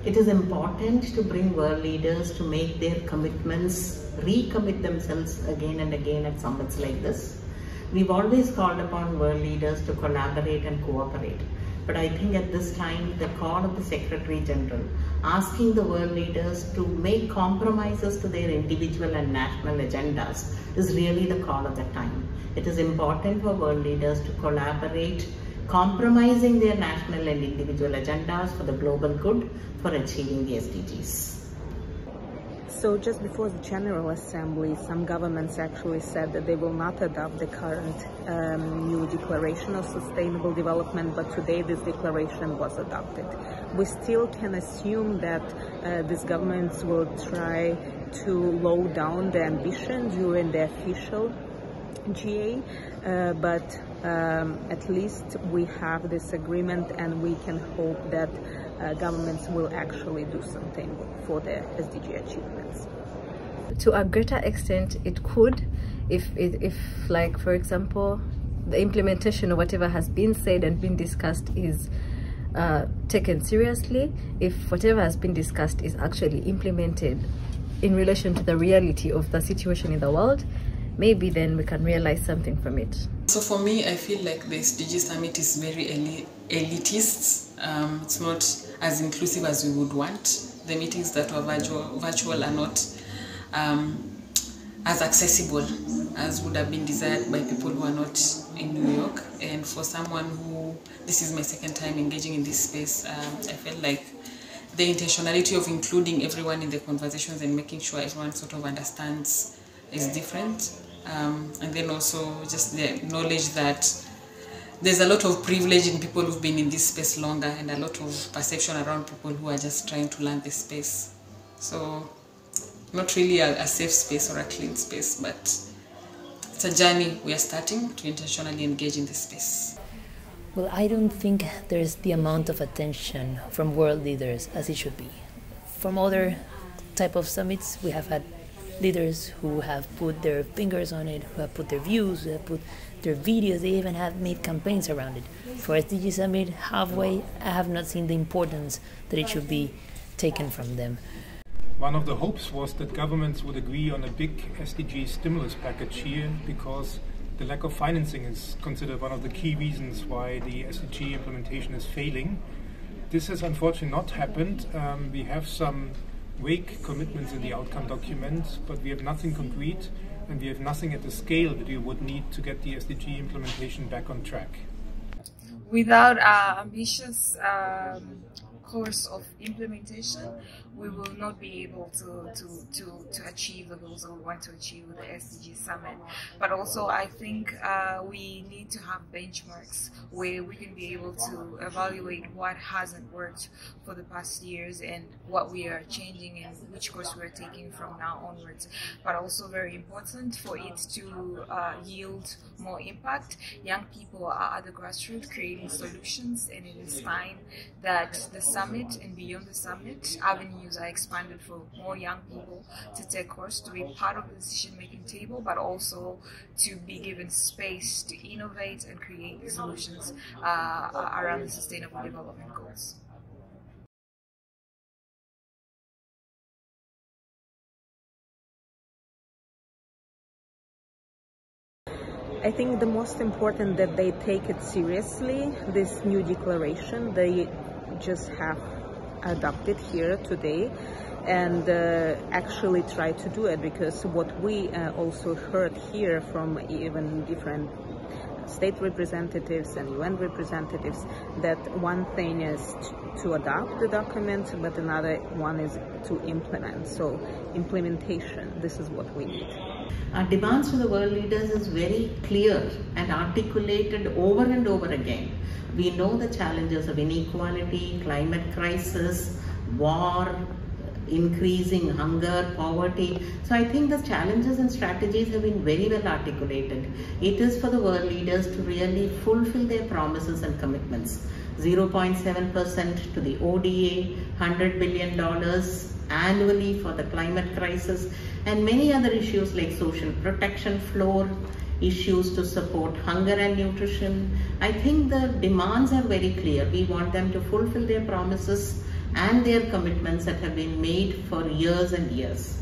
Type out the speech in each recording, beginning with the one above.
It is important to bring world leaders to make their commitments, recommit themselves again and again at summits like this. We've always called upon world leaders to collaborate and cooperate. But I think at this time, the call of the Secretary General asking the world leaders to make compromises to their individual and national agendas is really the call of the time. It is important for world leaders to collaborate, compromising their national and individual agendas for the global good for achieving the SDGs. So just before the General Assembly, some governments actually said that they will not adopt the current new Declaration of Sustainable Development, but today this declaration was adopted. We still can assume that these governments will try to low down the ambition during the official GA, but at least we have this agreement, and we can hope that governments will actually do something for the SDG achievements. To a greater extent, it could, if like, for example, the implementation of whatever has been said and been discussed is taken seriously, if whatever has been discussed is actually implemented in relation to the reality of the situation in the world, maybe then we can realize something from it. So for me, I feel like the SDG Summit is very elitist. It's not as inclusive as we would want. The meetings that were virtual are not as accessible as would have been desired by people who are not in New York. And for someone who, this is my second time engaging in this space, I felt like the intentionality of including everyone in the conversations and making sure everyone sort of understands is different. And then also just the knowledge that there's a lot of privilege in people who've been in this space longer, and a lot of perception around people who are just trying to learn this space. So not really a safe space or a clean space, but it's a journey we are starting to intentionally engage in this space. Well, I don't think there's the amount of attention from world leaders as it should be. From other type of summits, we have had leaders who have put their fingers on it, who have put their views, who have put their videos, they even have made campaigns around it. For SDG Summit, halfway, I have not seen the importance that it should be taken from them. One of the hopes was that governments would agree on a big SDG stimulus package here, because the lack of financing is considered one of the key reasons why the SDG implementation is failing. This has unfortunately not happened. We have some vague commitments in the outcome document, but we have nothing concrete, and we have nothing at the scale that we would need to get the SDG implementation back on track. Without an ambitious course of implementation, we will not be able to achieve the goals that we want to achieve with the SDG Summit. But also, I think we need to have benchmarks where we can be able to evaluate what hasn't worked for the past years and what we are changing and which course we are taking from now onwards. But also very important for it to yield more impact. Young people are at the grassroots creating solutions, and it is time that the summit and beyond the summit avenues are expanded for more young people to take course, to be part of the decision-making table, but also to be given space to innovate and create solutions around the sustainable development goals. I think the most important that they take it seriously, this new declaration. They just have adopted here today and actually try to do it, because what we also heard here from even different state representatives and UN representatives, that one thing is to adopt the document, but another one is to implement. So implementation, this is what we need. Our demands to the world leaders is very clear and articulated over and over again. We know the challenges of inequality, climate crisis, war, increasing hunger, poverty. So I think the challenges and strategies have been very well articulated. It is for the world leaders to really fulfill their promises and commitments. 0.7% to the ODA, $100 billion annually for the climate crisis, and many other issues like social protection floor, issues to support hunger and nutrition. I think the demands are very clear. We want them to fulfill their promises and their commitments that have been made for years and years.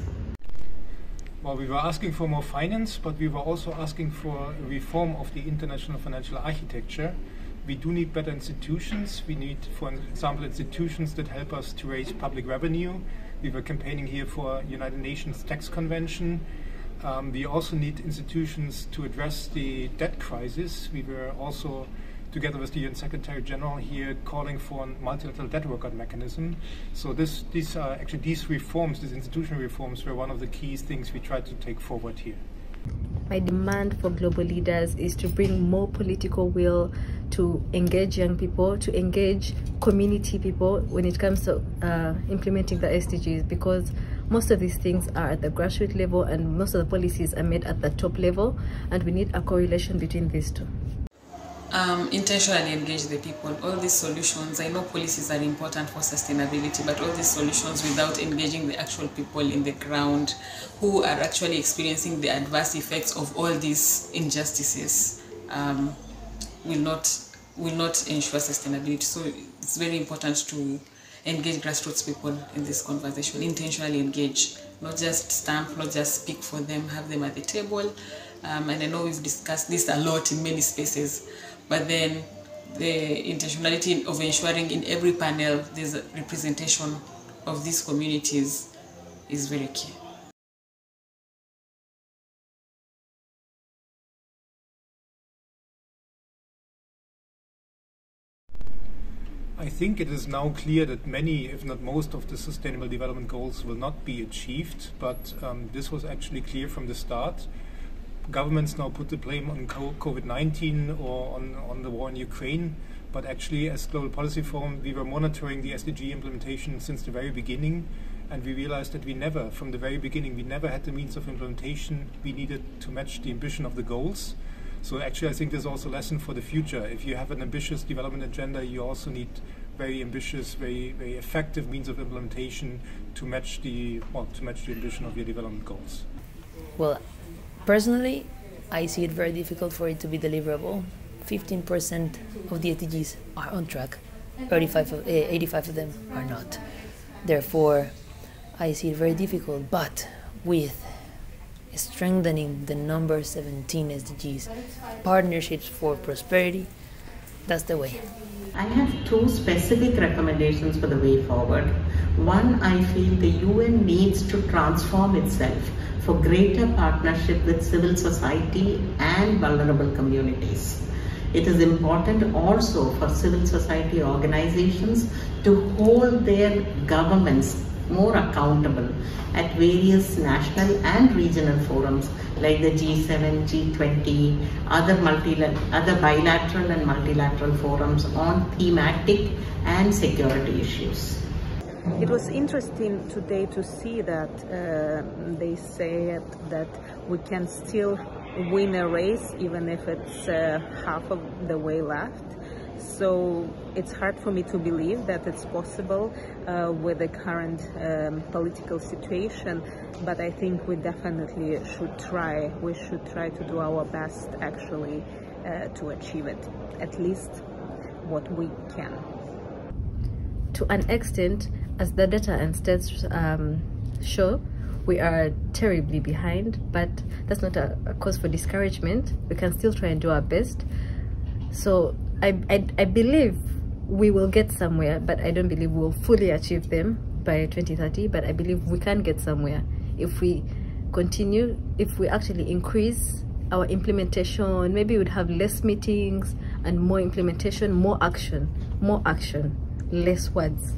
Well, we were asking for more finance, but we were also asking for a reform of the international financial architecture. We do need better institutions. We need, for example, institutions that help us to raise public revenue. We were campaigning here for United Nations Tax Convention. We also need institutions to address the debt crisis. We were also, together with the UN Secretary General here, calling for a multilateral debt workout mechanism. So these reforms, these institutional reforms, were one of the key things we tried to take forward here. My demand for global leaders is to bring more political will to engage young people, to engage community people when it comes to implementing the SDGs, because most of these things are at the grassroots level and most of the policies are made at the top level, and we need a correlation between these two. Intentionally engage the people. All these solutions, I know policies are important for sustainability, but all these solutions without engaging the actual people in the ground who are actually experiencing the adverse effects of all these injustices will not ensure sustainability. So it's very important to engage grassroots people in this conversation, intentionally engage, not just stamp, not just speak for them, have them at the table. And I know we've discussed this a lot in many spaces, but then the intentionality of ensuring in every panel there's a representation of these communities is very key. I think it is now clear that many, if not most, of the Sustainable Development Goals will not be achieved, but this was actually clear from the start. Governments now put the blame on COVID-19 or on the war in Ukraine, but actually as Global Policy Forum we were monitoring the SDG implementation since the very beginning, and we realized that from the very beginning, we never had the means of implementation we needed to match the ambition of the goals. So actually I think there's also a lesson for the future. If you have an ambitious development agenda, you also need very ambitious, very effective means of implementation to match the ambition of your development goals. Well, personally, I see it very difficult for it to be deliverable. 15% of the SDGs are on track, 85 of them are not. Therefore, I see it very difficult, but with strengthening the number 17 SDGs, partnerships for prosperity, that's the way. I have two specific recommendations for the way forward. One, I feel the UN needs to transform itself for greater partnership with civil society and vulnerable communities. It is important also for civil society organizations to hold their governments more accountable at various national and regional forums like the G7, G20, other bilateral and multilateral forums on thematic and security issues. It was interesting today to see that they say that we can still win a race even if it's half of the way left. So it's hard for me to believe that it's possible with the current political situation, but I think we definitely should try. We should try to do our best actually to achieve it, at least what we can. To an extent, as the data and stats show, we are terribly behind, but that's not a cause for discouragement. We can still try and do our best. So I believe we will get somewhere, but I don't believe we'll fully achieve them by 2030, but I believe we can get somewhere if we continue, if we actually increase our implementation. Maybe we'd have less meetings and more implementation, more action, less words.